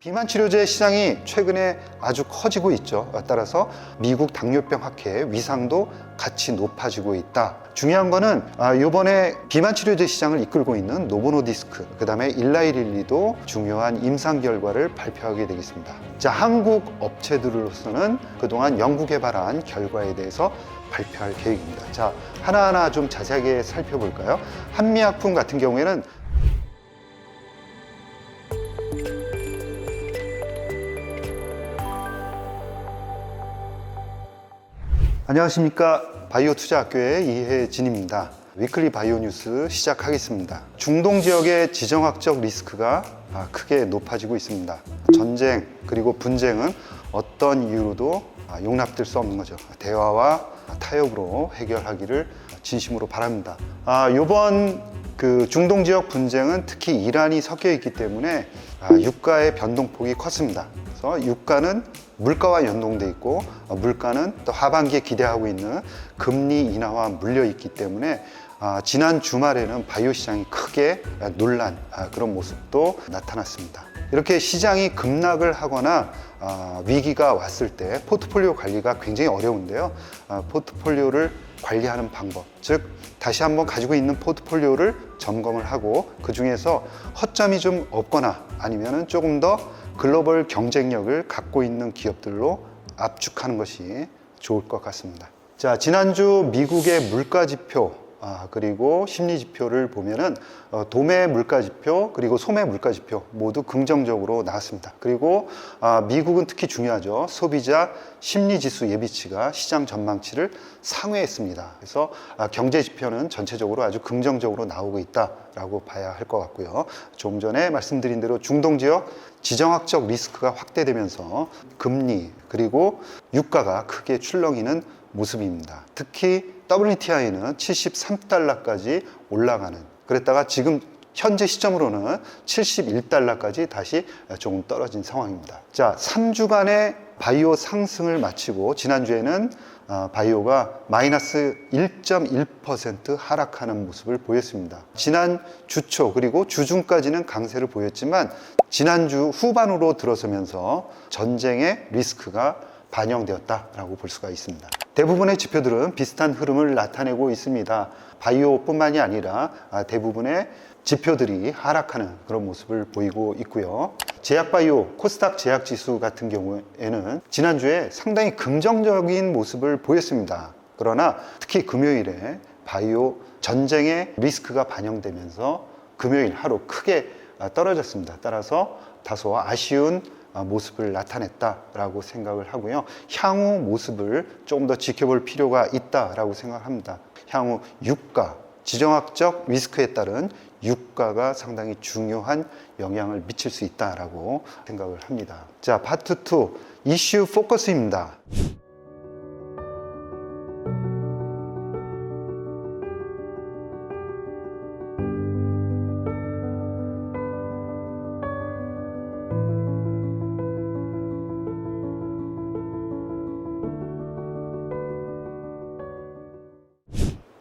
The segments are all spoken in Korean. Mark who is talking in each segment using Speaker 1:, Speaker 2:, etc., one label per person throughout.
Speaker 1: 비만 치료제 시장이 최근에 아주 커지고 있죠. 따라서 미국 당뇨병 학회 위상도 같이 높아지고 있다. 중요한 거는 이번에 비만 치료제 시장을 이끌고 있는 노보노디스크, 그 다음에 일라이릴리도 중요한 임상 결과를 발표하게 되겠습니다. 자, 한국 업체들로서는 그동안 연구개발한 결과에 대해서 발표할 계획입니다. 자, 하나하나 좀 자세하게 살펴볼까요? 한미약품 같은 경우에는 안녕하십니까. 바이오투자학교의 이혜진입니다. 위클리 바이오 뉴스 시작하겠습니다. 중동 지역의 지정학적 리스크가 크게 높아지고 있습니다. 전쟁 그리고 분쟁은 어떤 이유로도 용납될 수 없는 거죠. 대화와 타협으로 해결하기를 진심으로 바랍니다. 이번 중동 지역 분쟁은 특히 이란이 섞여 있기 때문에 유가의 변동폭이 컸습니다. 그래서 유가는 물가와 연동돼 있고 물가는 또 하반기에 기대하고 있는 금리 인하와 물려 있기 때문에 지난 주말에는 바이오 시장이 크게 놀란 그런 모습도 나타났습니다. 이렇게 시장이 급락을 하거나 위기가 왔을 때 포트폴리오 관리가 굉장히 어려운데요. 포트폴리오를 관리하는 방법, 즉 다시 한번 가지고 있는 포트폴리오를 점검을 하고 그 중에서 허점이 좀 없거나 아니면은 조금 더 글로벌 경쟁력을 갖고 있는 기업들로 압축하는 것이 좋을 것 같습니다. 자, 지난주 미국의 물가지표 그리고 심리지표를 보면은 도매 물가지표 그리고 소매 물가지표 모두 긍정적으로 나왔습니다. 그리고 미국은 특히 중요하죠. 소비자 심리지수 예비치가 시장 전망치를 상회했습니다. 그래서 경제지표는 전체적으로 아주 긍정적으로 나오고 있다라고 봐야 할 것 같고요. 좀 전에 말씀드린 대로 중동지역 지정학적 리스크가 확대되면서 금리 그리고 유가가 크게 출렁이는 모습입니다. 특히 WTI는 73달러까지 올라가는, 그랬다가 지금 현재 시점으로는 71달러까지 다시 조금 떨어진 상황입니다. 자, 3주간의 바이오 상승을 마치고 지난주에는 바이오가 마이너스 1.1% 하락하는 모습을 보였습니다. 지난 주초 그리고 주중까지는 강세를 보였지만 지난주 후반으로 들어서면서 전쟁의 리스크가 반영되었다라고 볼 수가 있습니다. 대부분의 지표들은 비슷한 흐름을 나타내고 있습니다. 바이오뿐만이 아니라 대부분의 지표들이 하락하는 그런 모습을 보이고 있고요. 제약바이오, 코스닥 제약지수 같은 경우에는 지난주에 상당히 긍정적인 모습을 보였습니다. 그러나 특히 금요일에 바이오 전쟁의 리스크가 반영되면서 금요일 하루 크게 떨어졌습니다. 따라서 다소 아쉬운 모습을 나타냈다라고 생각을 하고요. 향후 모습을 조금 더 지켜볼 필요가 있다라고 생각합니다. 향후 유가, 지정학적 리스크에 따른 유가가 상당히 중요한 영향을 미칠 수 있다라고 생각을 합니다. 자, 파트 2 이슈 포커스입니다.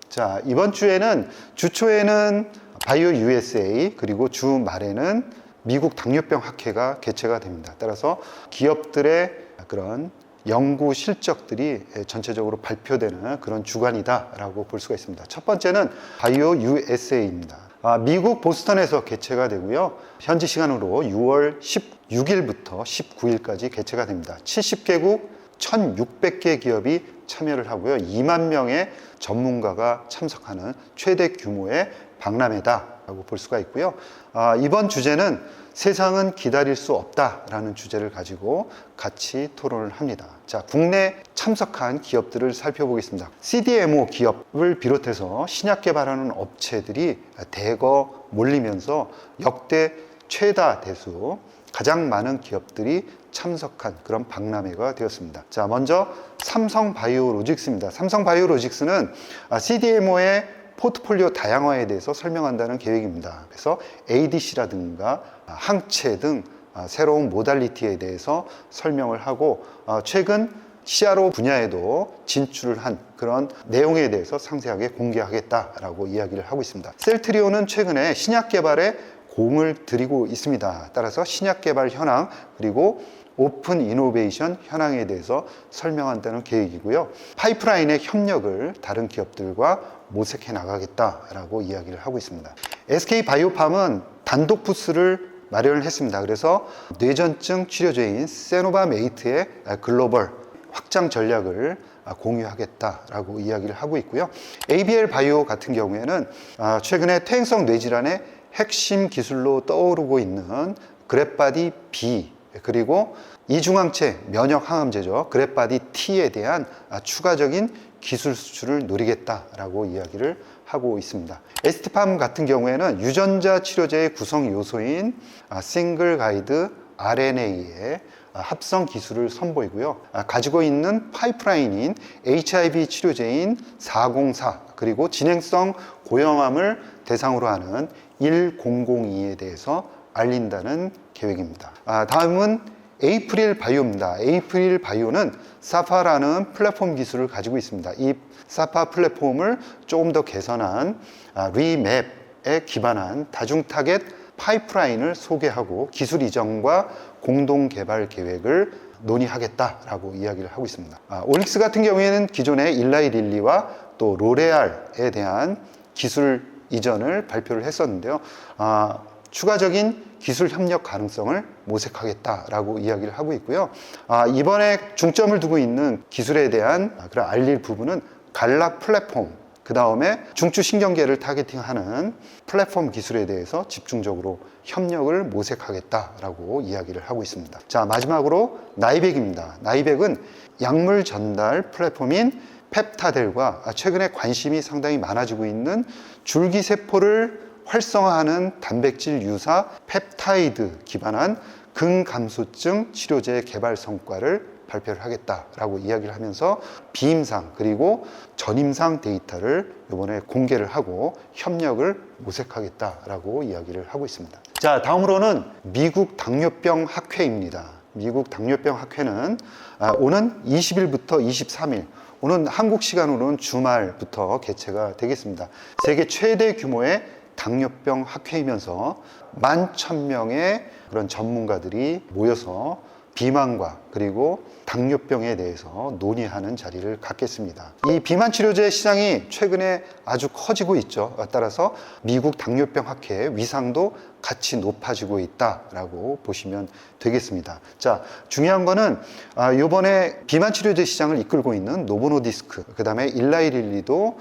Speaker 1: 자, 이번 주에는 주초에는 바이오 USA 그리고 주말에는 미국 당뇨병 학회가 개최가 됩니다. 따라서 기업들의 그런 연구 실적들이 전체적으로 발표되는 그런 주간이다라고 볼 수가 있습니다. 첫 번째는 바이오 USA입니다. 미국 보스턴에서 개최가 되고요. 현지 시간으로 6월 16일부터 19일까지 개최가 됩니다. 70개국 1,600개 기업이 참여를 하고요. 2만 명의 전문가가 참석하는 최대 규모의 박람회다라고 볼 수가 있고요. 이번 주제는 세상은 기다릴 수 없다라는 주제를 가지고 같이 토론을 합니다. 자, 국내 참석한 기업들을 살펴보겠습니다. CDMO 기업을 비롯해서 신약 개발하는 업체들이 대거 몰리면서 역대 최다 대수 가장 많은 기업들이 참석한 그런 박람회가 되었습니다. 자, 먼저 삼성바이오로직스입니다. 삼성바이오로직스는 CDMO의 포트폴리오 다양화에 대해서 설명한다는 계획입니다. 그래서 ADC라든가 항체 등 새로운 모달리티에 대해서 설명을 하고 최근 CRO 분야에도 진출을 한 그런 내용에 대해서 상세하게 공개하겠다라고 이야기를 하고 있습니다. 셀트리온은 최근에 신약 개발에 공을 들이고 있습니다. 따라서 신약 개발 현황 그리고 오픈 이노베이션 현황에 대해서 설명한다는 계획이고요. 파이프라인의 협력을 다른 기업들과 모색해 나가겠다라고 이야기를 하고 있습니다. SK바이오팜은 단독 부스를 마련을 했습니다. 그래서 뇌전증 치료제인 세노바메이트의 글로벌 확장 전략을 공유하겠다라고 이야기를 하고 있고요. ABL 바이오 같은 경우에는 최근에 퇴행성 뇌질환의 핵심 기술로 떠오르고 있는 그랩바디 B 그리고 이중항체 면역 항암제죠. 그랩바디 T에 대한 추가적인 기술 수출을 노리겠다라고 이야기를 하고 있습니다. ST팜 같은 경우에는 유전자 치료제의 구성 요소인 싱글 가이드 RNA의 합성 기술을 선보이고요. 가지고 있는 파이프라인인 HIV 치료제인 404 그리고 진행성 고형암을 대상으로 하는 1002에 대해서 알린다는 계획입니다. 다음은 에이프릴 바이오입니다. 에이프릴 바이오는 사파라는 플랫폼 기술을 가지고 있습니다. 이 사파 플랫폼을 조금 더 개선한 리맵에 기반한 다중 타겟 파이프라인을 소개하고 기술 이전과 공동 개발 계획을 논의하겠다라고 이야기를 하고 있습니다. 올릭스 같은 경우에는 기존의 일라이 릴리와 또 로레알에 대한 기술 이전을 발표를 했었는데요. 추가적인 기술 협력 가능성을 모색하겠다라고 이야기를 하고 있고요. 이번에 중점을 두고 있는 기술에 대한 그런 알릴 부분은 간락 플랫폼, 그 다음에 중추신경계를 타겟팅하는 플랫폼 기술에 대해서 집중적으로 협력을 모색하겠다라고 이야기를 하고 있습니다. 자, 마지막으로 나이백입니다. 나이백은 약물 전달 플랫폼인 펩타델과 최근에 관심이 상당히 많아지고 있는 줄기세포를 활성화하는 단백질 유사 펩타이드 기반한 근감소증 치료제 개발 성과를 발표를 하겠다라고 이야기를 하면서 비임상 그리고 전임상 데이터를 이번에 공개를 하고 협력을 모색하겠다라고 이야기를 하고 있습니다. 자, 다음으로는 미국 당뇨병 학회입니다. 미국 당뇨병 학회는 오는 20일부터 23일 오는 한국 시간으로는 주말부터 개최가 되겠습니다. 세계 최대 규모의 당뇨병 학회이면서 11,000명의 그런 전문가들이 모여서 비만과 그리고 당뇨병에 대해서 논의하는 자리를 갖겠습니다. 이 비만 치료제 시장이 최근에 아주 커지고 있죠. 따라서 미국 당뇨병 학회의 위상도 같이 높아지고 있다라고 보시면 되겠습니다. 자, 중요한 거는 이번에 비만 치료제 시장을 이끌고 있는 노보노디스크, 그 다음에 일라이 릴리도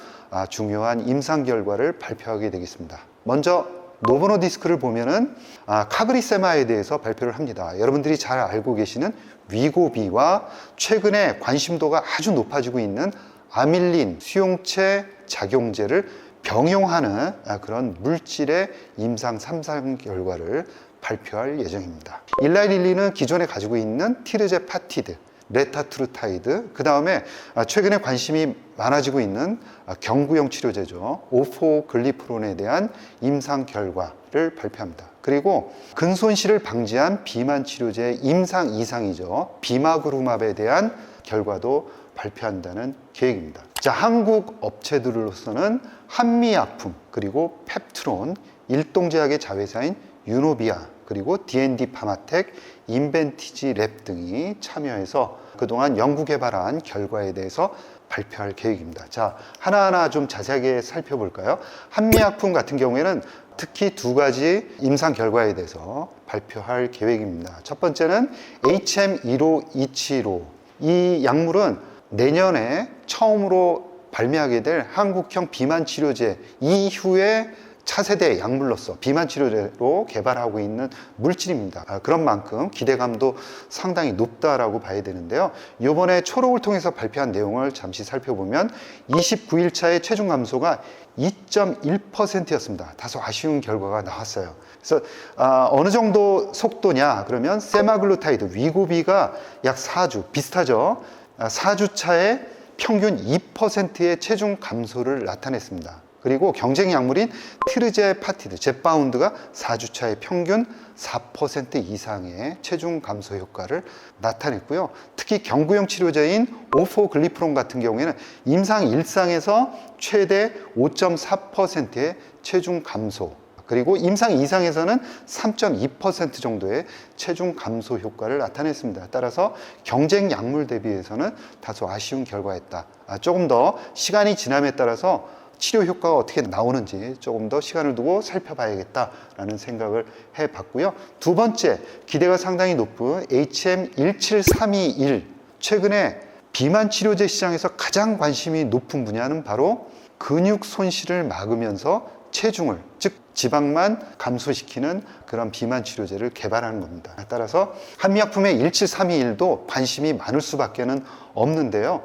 Speaker 1: 중요한 임상 결과를 발표하게 되겠습니다. 먼저 노보노디스크를 보면은 카그리세마에 대해서 발표를 합니다. 여러분들이 잘 알고 계시는 위고비와 최근에 관심도가 아주 높아지고 있는 아밀린 수용체 작용제를 병용하는 그런 물질의 임상 3상 결과를 발표할 예정입니다. 일라이 릴리는 기존에 가지고 있는 티르제파티드, 레타트루타이드, 그 다음에 최근에 관심이 많아지고 있는 경구용 치료제죠. 오포글리프론에 대한 임상 결과를 발표합니다. 그리고 근손실을 방지한 비만 치료제 임상 2상이죠. 비마그루맙에 대한 결과도 발표한다는 계획입니다. 자, 한국 업체들로서는 한미약품, 그리고 펩트론, 일동제약의 자회사인 유노비아, 그리고 D&D 파마텍, 인벤티지 랩 등이 참여해서 그동안 연구 개발한 결과에 대해서 발표할 계획입니다. 자, 하나하나 좀 자세하게 살펴볼까요? 한미약품 같은 경우에는 특히 두 가지 임상 결과에 대해서 발표할 계획입니다. 첫 번째는 HM1527호. 이 약물은 내년에 처음으로 발매하게 될 한국형 비만 치료제 이후에 차세대 약물로서 비만 치료제로 개발하고 있는 물질입니다. 그런 만큼 기대감도 상당히 높다라고 봐야 되는데요. 이번에 초록을 통해서 발표한 내용을 잠시 살펴보면 29일차의 체중 감소가 2.1%였습니다. 다소 아쉬운 결과가 나왔어요. 그래서 어느 정도 속도냐 그러면 세마글루타이드 위고비가 약 4주 비슷하죠. 4주 차에 평균 2%의 체중 감소를 나타냈습니다. 그리고 경쟁 약물인 티르제파티드, 젯바운드가 4주차에 평균 4% 이상의 체중 감소 효과를 나타냈고요. 특히 경구용 치료제인 오포글리프론 같은 경우에는 임상 1상에서 최대 5.4%의 체중 감소, 그리고 임상 이상에서는 3.2% 정도의 체중 감소 효과를 나타냈습니다. 따라서 경쟁 약물 대비해서는 다소 아쉬운 결과였다. 조금 더 시간이 지남에 따라서 치료 효과가 어떻게 나오는지 조금 더 시간을 두고 살펴봐야겠다라는 생각을 해봤고요. 두 번째, 기대가 상당히 높은 HM17321. 최근에 비만 치료제 시장에서 가장 관심이 높은 분야는 바로 근육 손실을 막으면서 체중을, 즉 지방만 감소시키는 그런 비만 치료제를 개발하는 겁니다. 따라서 한미약품의 17321도 관심이 많을 수밖에 없는데요.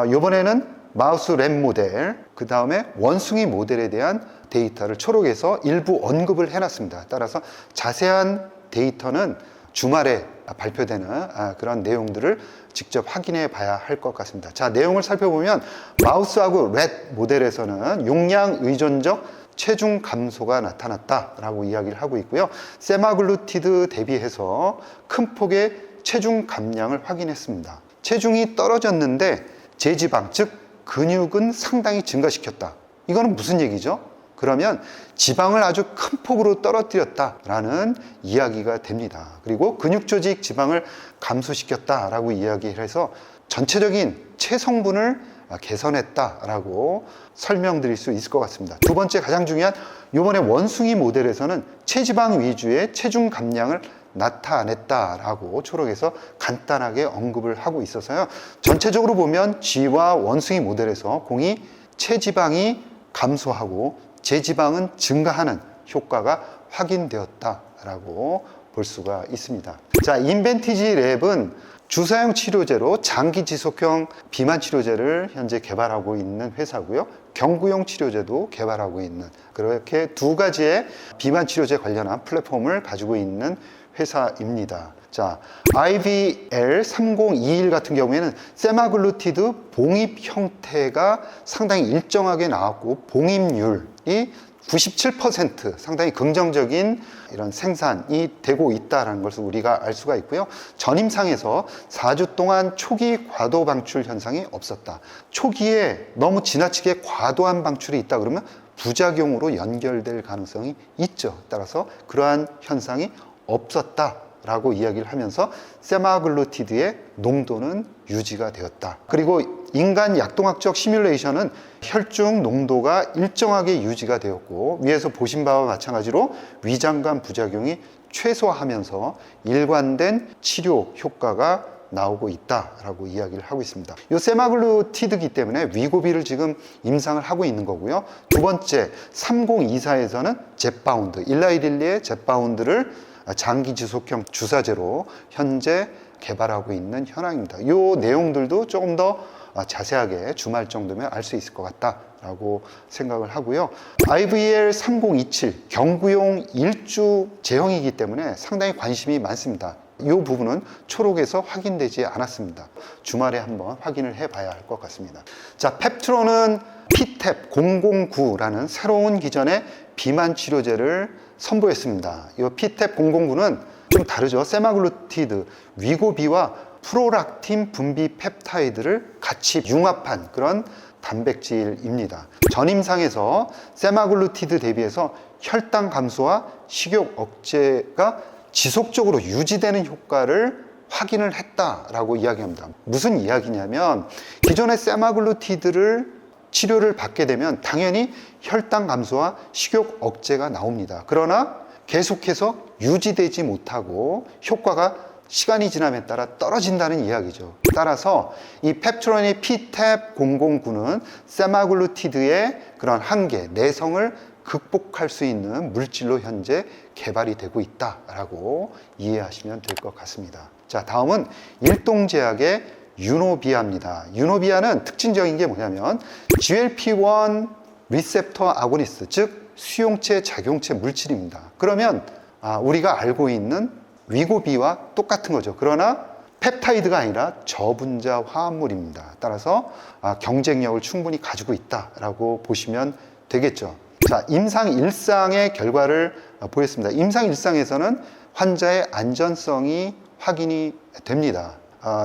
Speaker 1: 이번에는 마우스 램 모델, 그 다음에 원숭이 모델에 대한 데이터를 초록에서 일부 언급을 해놨습니다. 따라서 자세한 데이터는 주말에 발표되는 그런 내용들을 직접 확인해 봐야 할 것 같습니다. 자, 내용을 살펴보면 마우스하고 렛 모델에서는 용량 의존적 체중 감소가 나타났다라고 이야기를 하고 있고요. 세마글루티드 대비해서 큰 폭의 체중 감량을 확인했습니다. 체중이 떨어졌는데 제지방, 즉 근육은 상당히 증가시켰다. 이거는 무슨 얘기죠? 그러면 지방을 아주 큰 폭으로 떨어뜨렸다라는 이야기가 됩니다. 그리고 근육 조직 지방을 감소시켰다라고 이야기를 해서 전체적인 체성분을 개선했다라고 설명드릴 수 있을 것 같습니다. 두 번째, 가장 중요한 이번에 원숭이 모델에서는 체지방 위주의 체중 감량을 나타냈다라고 초록에서 간단하게 언급을 하고 있어서요. 전체적으로 보면 G와 원숭이 모델에서 공이 체지방이 감소하고 제지방은 증가하는 효과가 확인되었다라고 볼 수가 있습니다. 자, 인벤티지 랩은 주사용 치료제로 장기 지속형 비만 치료제를 현재 개발하고 있는 회사고요. 경구용 치료제도 개발하고 있는, 그렇게 두 가지의 비만 치료제 관련한 플랫폼을 가지고 있는 회사입니다. 자, IVL3021 같은 경우에는 세마글루티드 봉입 형태가 상당히 일정하게 나왔고 봉입률이 97% 상당히 긍정적인 이런 생산이 되고 있다는 것을 우리가 알 수가 있고요. 전임상에서 4주 동안 초기 과도 방출 현상이 없었다. 초기에 너무 지나치게 과도한 방출이 있다 그러면 부작용으로 연결될 가능성이 있죠. 따라서 그러한 현상이 없었다라고 이야기를 하면서 세마글루티드의 농도는 유지가 되었다. 그리고 인간 약동학적 시뮬레이션은 혈중 농도가 일정하게 유지가 되었고, 위에서 보신 바와 마찬가지로 위장관 부작용이 최소화하면서 일관된 치료 효과가 나오고 있다라고 이야기를 하고 있습니다. 이 세마글루티드이기 때문에 위고비를 지금 임상을 하고 있는 거고요. 두 번째, 3024에서는 젯바운드, 일라이릴리의 젯바운드를 장기 지속형 주사제로 현재 개발하고 있는 현황입니다. 이 내용들도 조금 더 자세하게 주말 정도면 알 수 있을 것 같다라고 생각을 하고요. IVL 3027 경구용 일주 제형이기 때문에 상당히 관심이 많습니다. 이 부분은 초록에서 확인되지 않았습니다. 주말에 한번 확인을 해봐야 할 것 같습니다. 자, 펩트론은 PTEP 009라는 새로운 기전의 비만 치료제를 선보였습니다. 이 PTEP 009는 좀 다르죠. 세마글루티드, 위고비와 프로락틴 분비 펩타이드를 같이 융합한 그런 단백질입니다. 전임상에서 세마글루티드 대비해서 혈당 감소와 식욕 억제가 지속적으로 유지되는 효과를 확인을 했다라고 이야기합니다. 무슨 이야기냐면 기존의 세마글루티드를 치료를 받게 되면 당연히 혈당 감소와 식욕 억제가 나옵니다. 그러나 계속해서 유지되지 못하고 효과가 시간이 지남에 따라 떨어진다는 이야기죠. 따라서 이 펩트론의 PTEP 009는 세마글루티드의 그런 한계, 내성을 극복할 수 있는 물질로 현재 개발이 되고 있다라고 이해하시면 될 것 같습니다. 자, 다음은 일동제약의 유노비아입니다. 유노비아는 특징적인 게 뭐냐면 GLP-1 리셉터 아고니스트, 즉 수용체 작용체 물질입니다. 그러면 우리가 알고 있는 위고비와 똑같은 거죠. 그러나 펩타이드가 아니라 저분자 화합물입니다. 따라서 경쟁력을 충분히 가지고 있다라고 보시면 되겠죠. 자, 임상 1상의 결과를 보였습니다. 임상 1상에서는 환자의 안전성이 확인이 됩니다.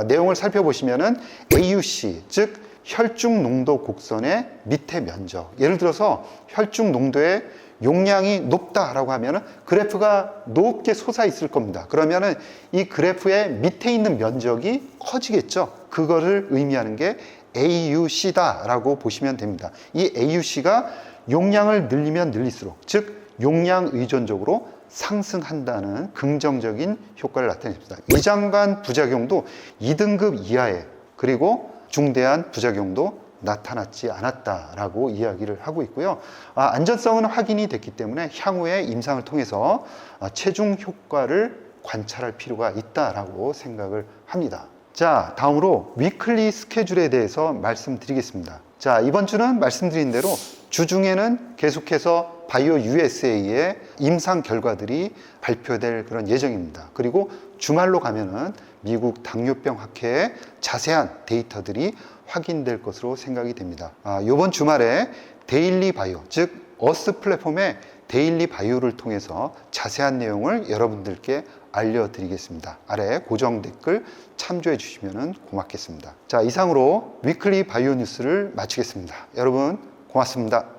Speaker 1: 내용을 살펴보시면은 AUC, 즉 혈중 농도 곡선의 밑에 면적, 예를 들어서 혈중 농도의 용량이 높다라고 하면은 그래프가 높게 솟아 있을 겁니다. 그러면은 이 그래프의 밑에 있는 면적이 커지겠죠. 그거를 의미하는 게 AUC다라고 보시면 됩니다. 이 AUC가 용량을 늘리면 늘릴수록, 즉 용량 의존적으로 상승한다는 긍정적인 효과를 나타냅니다. 이장관 부작용도 2등급 이하에, 그리고 중대한 부작용도 나타났지 않았다라고 이야기를 하고 있고요. 안전성은 확인이 됐기 때문에 향후에 임상을 통해서 체중 효과를 관찰할 필요가 있다라고 생각을 합니다. 자, 다음으로 위클리 스케줄에 대해서 말씀드리겠습니다. 자, 이번 주는 말씀드린 대로 주중에는 계속해서 바이오 USA의 임상 결과들이 발표될 그런 예정입니다. 그리고 주말로 가면은 미국 당뇨병 학회의 자세한 데이터들이 확인될 것으로 생각이 됩니다. 이번 주말에 데일리 바이오, 즉 어스 플랫폼의 데일리 바이오를 통해서 자세한 내용을 여러분들께 알려드리겠습니다. 아래 고정 댓글 참조해 주시면 고맙겠습니다. 자, 이상으로 위클리 바이오 뉴스를 마치겠습니다. 여러분 고맙습니다.